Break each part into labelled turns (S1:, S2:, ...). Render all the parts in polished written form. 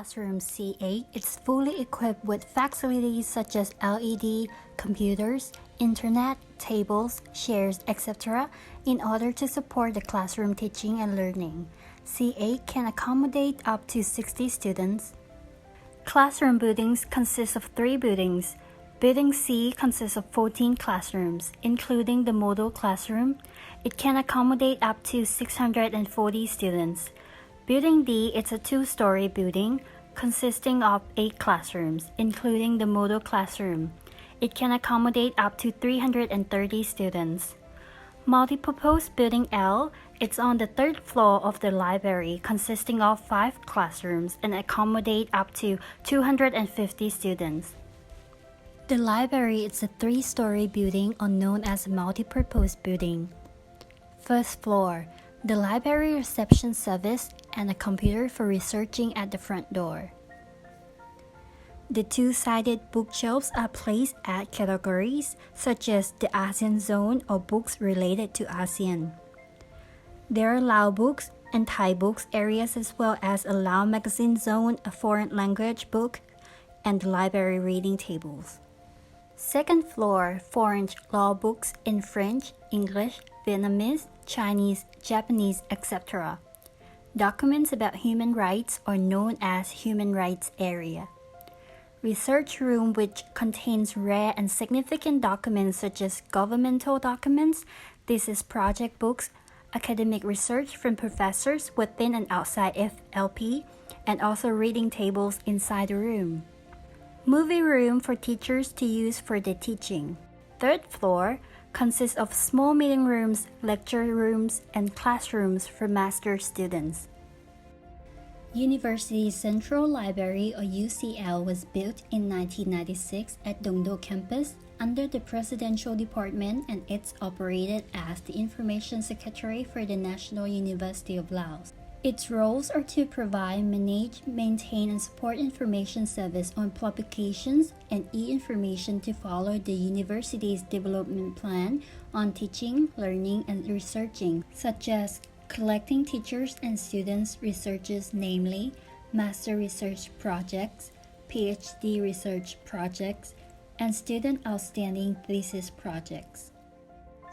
S1: Classroom C8 is fully equipped with facilities such as LED, computers, internet, tables, chairs, etc. in order to support the classroom teaching and learning. C8 can accommodate up to 60 students. Classroom buildings consist of 3 buildings. Building C consists of 14 classrooms, including the model classroom. It can accommodate up to 640 students. Building D is a 2-story building consisting of 8 classrooms, including the model classroom. It can accommodate up to 330 students. Multipurpose Building L is on the 3rd floor of the library consisting of 5 classrooms and accommodate up to 250 students. The library is a 3-story building or known as a multipurpose building. First floor, the library reception service and a computer for researching at the front door. The 2-sided bookshelves are placed at categories such as the ASEAN zone or books related to ASEAN. There are Lao books and Thai books areas as well as a Lao magazine zone, a foreign language book, and the library reading tables. Second floor, foreign law books in French, English, Vietnamese, Chinese, Japanese, etc. Documents about human rights are known as human rights area. Research room which contains rare and significant documents such as governmental documents, thesis project books, academic research from professors within and outside FLP, and also reading tables inside the room. Movie room for teachers to use for their teaching. Third floor consists of small meeting rooms, lecture rooms, and classrooms for master students. University Central Library or UCL was built in 1996 at Dongdo campus under the Presidential Department, and it's operated as the Information Secretary for the National University of Laos. Its roles are to provide, manage, maintain, and support information service on publications and e-information to follow the university's development plan on teaching, learning, and researching, such as collecting teachers and students' researches, namely master research projects, PhD research projects, and student outstanding thesis projects.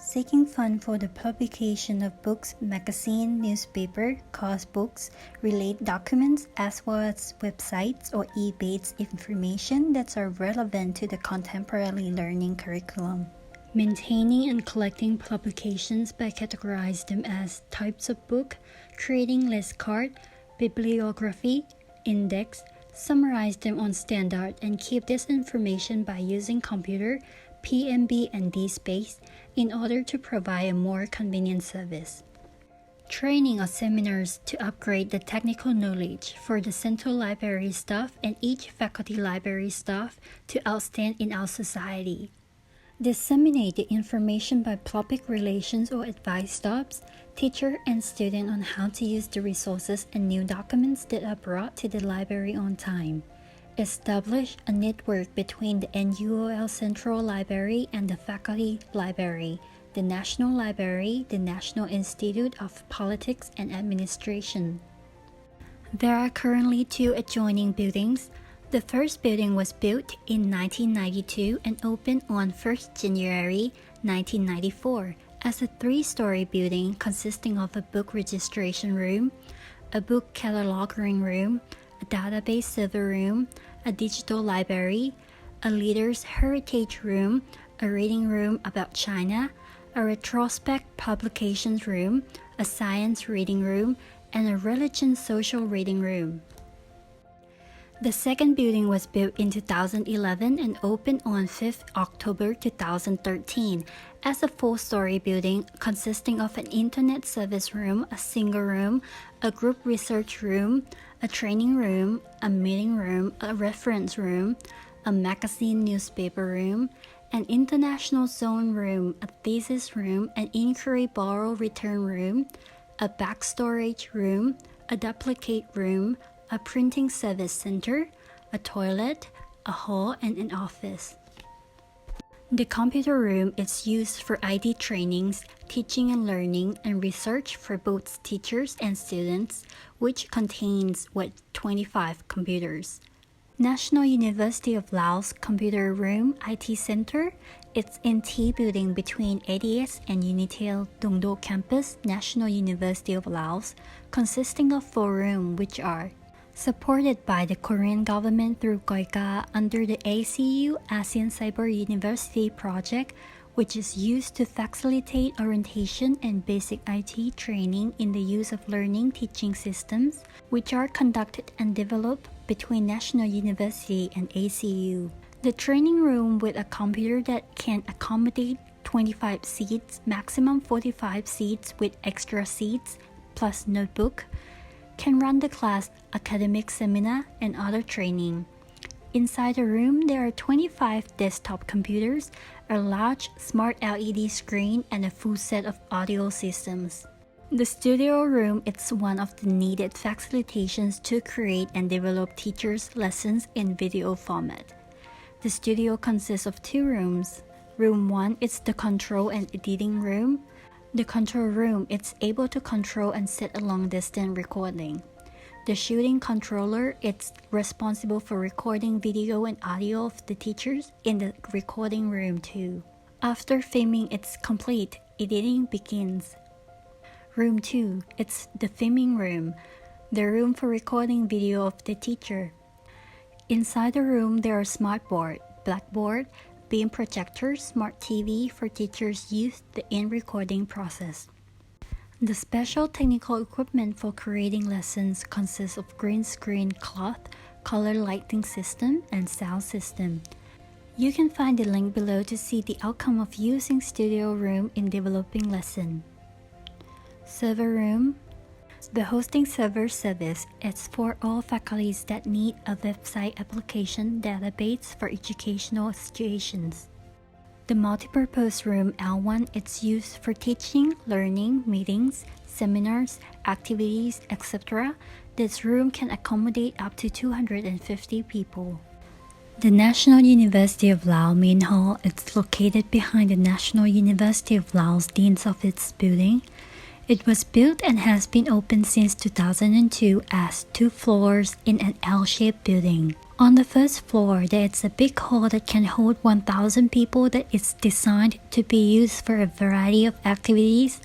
S1: Seeking funds for the publication of books, magazine, newspaper, course books, related documents, as well as websites or e-based information that are relevant to the contemporary learning curriculum. Maintaining and collecting publications by categorizing them as types of book, creating list card, bibliography, index, summarize them on standard, and keep this information by using computer, PMB and DSpace in order to provide a more convenient service. Training or seminars to upgrade the technical knowledge for the central library staff and each faculty library staff to outstand in our society. Disseminate the information by public relations or advice stops, teacher and student on how to use the resources and new documents that are brought to the library on time. Establish a network between the NUOL Central Library and the Faculty Library, the National Library, the National Institute of Politics and Administration. There are currently 2 adjoining buildings. The first building was built in 1992 and opened on 1st January 1994 as a 3-story building consisting of a book registration room, a book cataloging room, a database server room, a digital library, a leader's heritage room, a reading room about China, a retrospect publications room, a science reading room, and a religion social reading room. The second building was built in 2011 and opened on 5th October 2013 as a 4-story building consisting of an internet service room, a single room, a group research room, a training room, a meeting room, a reference room, a magazine newspaper room, an international zone room, a thesis room, an inquiry borrow return room, a back storage room, a duplicate room, a printing service center, a toilet, a hall, and an office. The computer room is used for IT trainings, teaching and learning, and research for both teachers and students, which contains 25 computers. National University of Laos Computer Room IT Center. It's in T building between ADS and Unitel Dongdo Campus, National University of Laos, consisting of 4 rooms which are supported by the Korean government through KOICA under the ACU ASEAN Cyber University project, which is used to facilitate orientation and basic IT training in the use of learning teaching systems, which are conducted and developed between National University and ACU. The training room with a computer that can accommodate 25 seats, maximum 45 seats with extra seats, plus notebook, can run the class, academic seminar, and other training. Inside the room, there are 25 desktop computers, a large smart LED screen, and a full set of audio systems. The studio room is one of the needed facilitations to create and develop teachers' lessons in video format. The studio consists of 2 rooms. Room 1 is the control and editing room. The control room is able to control and set a long-distance recording. The shooting controller is responsible for recording video and audio of the teachers in the recording room too. After filming is complete, editing begins. Room 2, it's the filming room, the room for recording video of the teacher. Inside the room, there are smartboard, blackboard, beam projector, smart TV for teachers use in recording process. The special technical equipment for creating lessons consists of green screen cloth, color lighting system, and sound system. You can find the link below to see the outcome of using studio room in developing lesson. Server room. The hosting server service is for all faculties that need a website application database for educational situations. The multipurpose room L1 is used for teaching, learning, meetings, seminars, activities, etc. This room can accommodate up to 250 people. The National University of Laos Main Hall is located behind the National University of Laos Dean's Office building. It was built and has been open since 2002 as 2 floors in an L-shaped building. On the first floor, there is a big hall that can hold 1,000 people that is designed to be used for a variety of activities,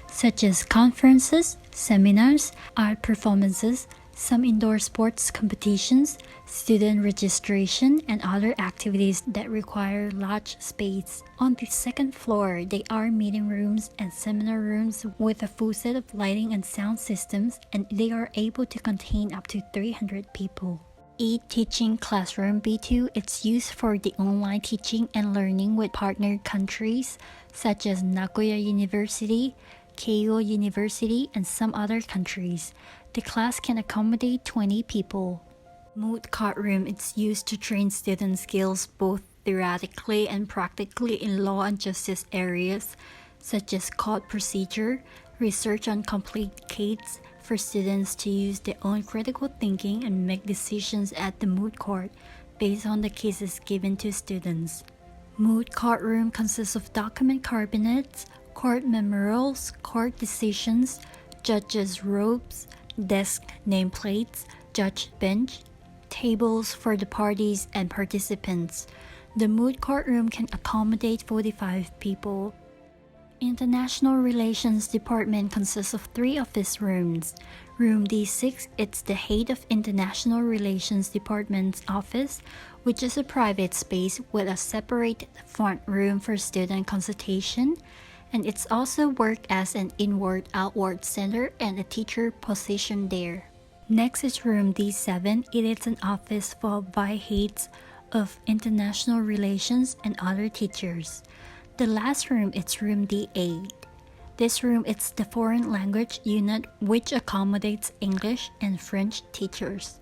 S1: such as conferences, seminars, art performances, some indoor sports competitions, student registration, and other activities that require large space. On the second floor, there are meeting rooms and seminar rooms with a full set of lighting and sound systems, and they are able to contain up to 300 people. E-Teaching Classroom B2 is used for the online teaching and learning with partner countries such as Nagoya University, Keio University, and some other countries. The class can accommodate 20 people. Moot Court Room is used to train student skills both theoretically and practically in law and justice areas, such as court procedure, research on complete cases, for students to use their own critical thinking and make decisions at the moot court based on the cases given to students. Moot Court Room consists of document cabinets, court memorials, court decisions, judges' robes, desk nameplates, judge bench, tables for the parties and participants. The moot court room can accommodate 45 people. International Relations Department consists of 3 office rooms. Room D6 is the head of International Relations Department's office, which is a private space with a separate front room for student consultation, and it's also worked as an inward-outward center and a teacher position there. Next is room D7. It is an office for vice heads of international relations and other teachers. The last room is room D8. This room is the foreign language unit which accommodates English and French teachers.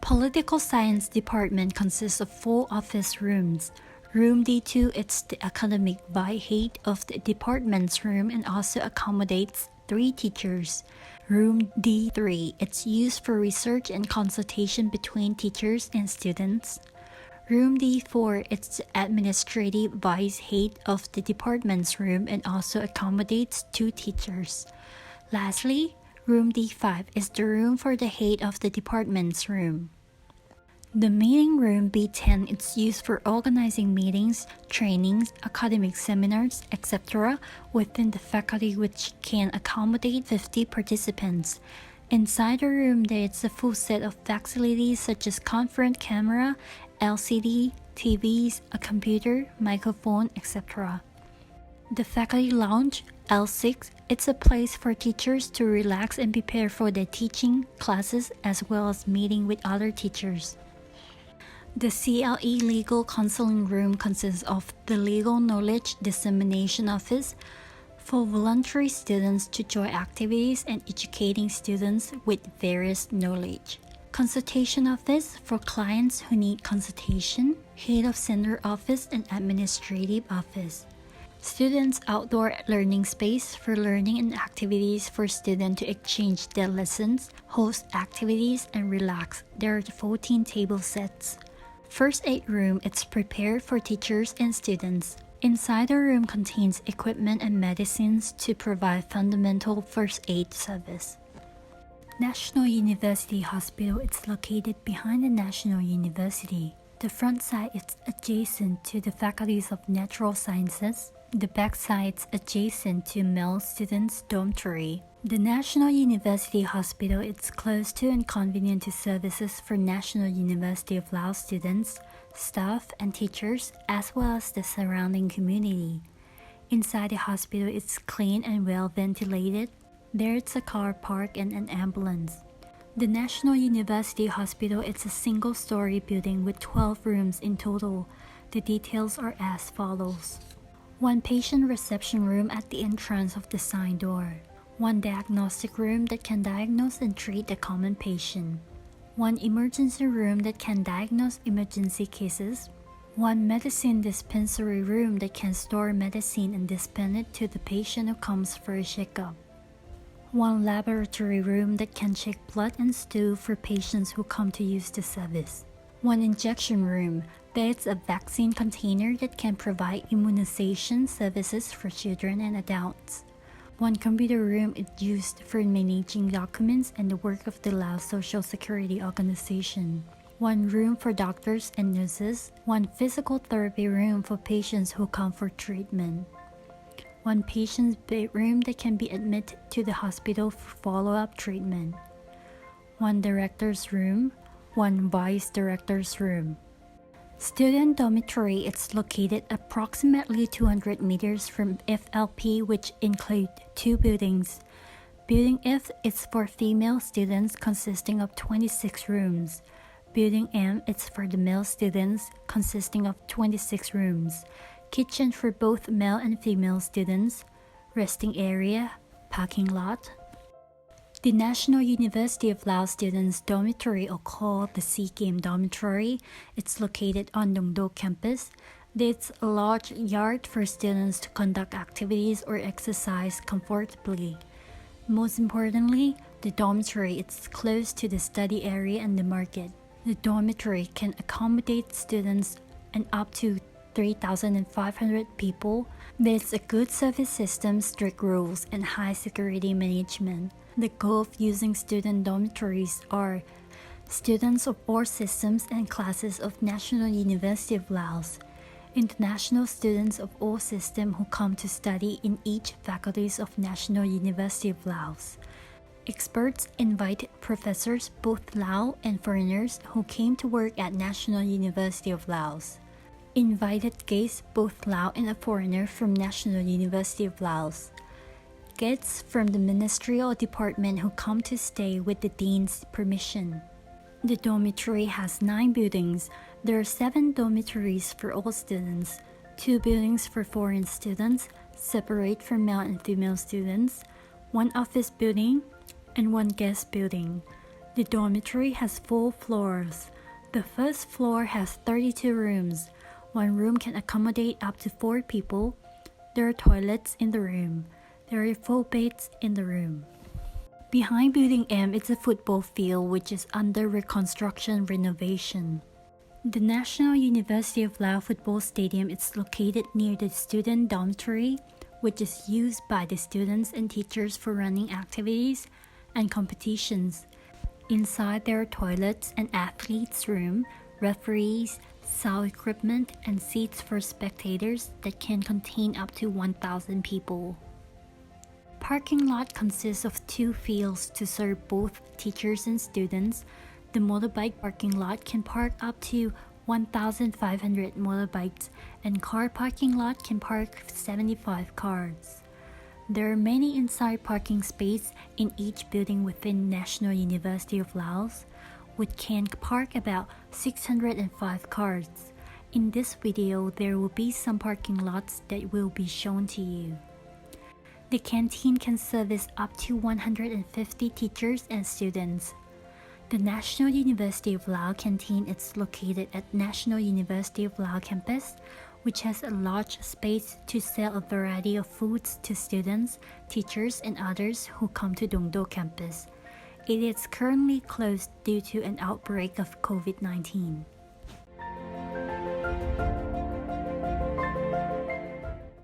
S1: Political Science Department consists of 4 office rooms. Room D2 is the academic vice head of the department's room and also accommodates 3 teachers. Room D3 is used for research and consultation between teachers and students. Room D4 is the administrative vice head of the department's room and also accommodates 2 teachers. Lastly, Room D5 is the room for the head of the department's room. The meeting room B10 is used for organizing meetings, trainings, academic seminars, etc. within the faculty which can accommodate 50 participants. Inside the room there is a full set of facilities such as conference camera, LCD, TVs, a computer, microphone, etc. The faculty lounge, L6, it's a place for teachers to relax and prepare for their teaching classes as well as meeting with other teachers. The CLE Legal Counseling Room consists of the Legal Knowledge Dissemination Office for voluntary students to join activities and educating students with various knowledge. Consultation Office for clients who need consultation, Head of Center Office and Administrative Office. Students' Outdoor Learning Space for learning and activities for students to exchange their lessons, host activities, and relax. There are 14 table sets. First aid room is prepared for teachers and students. Inside the room contains equipment and medicines to provide fundamental first aid service. National University Hospital is located behind the National University. The front side is adjacent to the faculties of Natural Sciences. The back side is adjacent to male students' dormitory. The National University Hospital is close to and convenient to services for National University of Laos students, staff and teachers, as well as the surrounding community. Inside the hospital it's clean and well ventilated. There is a car park and an ambulance. The National University Hospital is a single-story building with 12 rooms in total. The details are as follows. 1 patient reception room at the entrance of the sign door. 1 diagnostic room that can diagnose and treat the common patient. 1 emergency room that can diagnose emergency cases. 1 medicine dispensary room that can store medicine and dispense it to the patient who comes for a checkup. 1 laboratory room that can check blood and stool for patients who come to use the service. 1 injection room. There is a vaccine container that can provide immunization services for children and adults. 1 computer room is used for managing documents and the work of the Laos Social Security Organization. 1 room for doctors and nurses. 1 physical therapy room for patients who come for treatment. 1 patient's bedroom that can be admitted to the hospital for follow-up treatment. 1 director's room. 1 vice director's room. Student dormitory is located approximately 200 meters from FLP, which include 2 buildings. Building F is for female students consisting of 26 rooms. Building M is for the male students consisting of 26 rooms. Kitchen for both male and female students. Resting area, parking lot. The National University of Laos Students' Dormitory, or called the Sea Game Dormitory, it's located on Dong Do campus. There's a large yard for students to conduct activities or exercise comfortably. Most importantly, the dormitory is close to the study area and the market. The dormitory can accommodate students and up to 3,500 people. There's a good service system, strict rules, and high security management. The goal of using student dormitories are students of all systems and classes of National University of Laos, international students of all systems who come to study in each faculties of National University of Laos. Experts invited professors, both Lao and foreigners, who came to work at National University of Laos. Invited guests, both Lao and a foreigner from National University of Laos. Guests from the ministry or department who come to stay with the dean's permission. The dormitory has 9 buildings. There are 7 dormitories for all students, 2 buildings for foreign students, separate for male and female students, 1 office building, and 1 guest building. The dormitory has 4 floors. The first floor has 32 rooms. 1 room can accommodate up to 4 people. There are toilets in the room. There are 4 beds in the room. Behind Building M is a football field which is under reconstruction renovation. The National University of Laos Football Stadium is located near the student dormitory, which is used by the students and teachers for running activities and competitions. Inside there are toilets and athletes' room, referees, sound equipment, and seats for spectators that can contain up to 1,000 people. Parking lot consists of 2 fields to serve both teachers and students. The motorbike parking lot can park up to 1,500 motorbikes, and car parking lot can park 75 cars. There are many inside parking spaces in each building within National University of Laos, which can park about 605 cars. In this video, there will be some parking lots that will be shown to you. The canteen can service up to 150 teachers and students. The National University of Laos canteen is located at National University of Laos campus, which has a large space to sell a variety of foods to students, teachers, and others who come to Dongdo campus. It is currently closed due to an outbreak of COVID-19.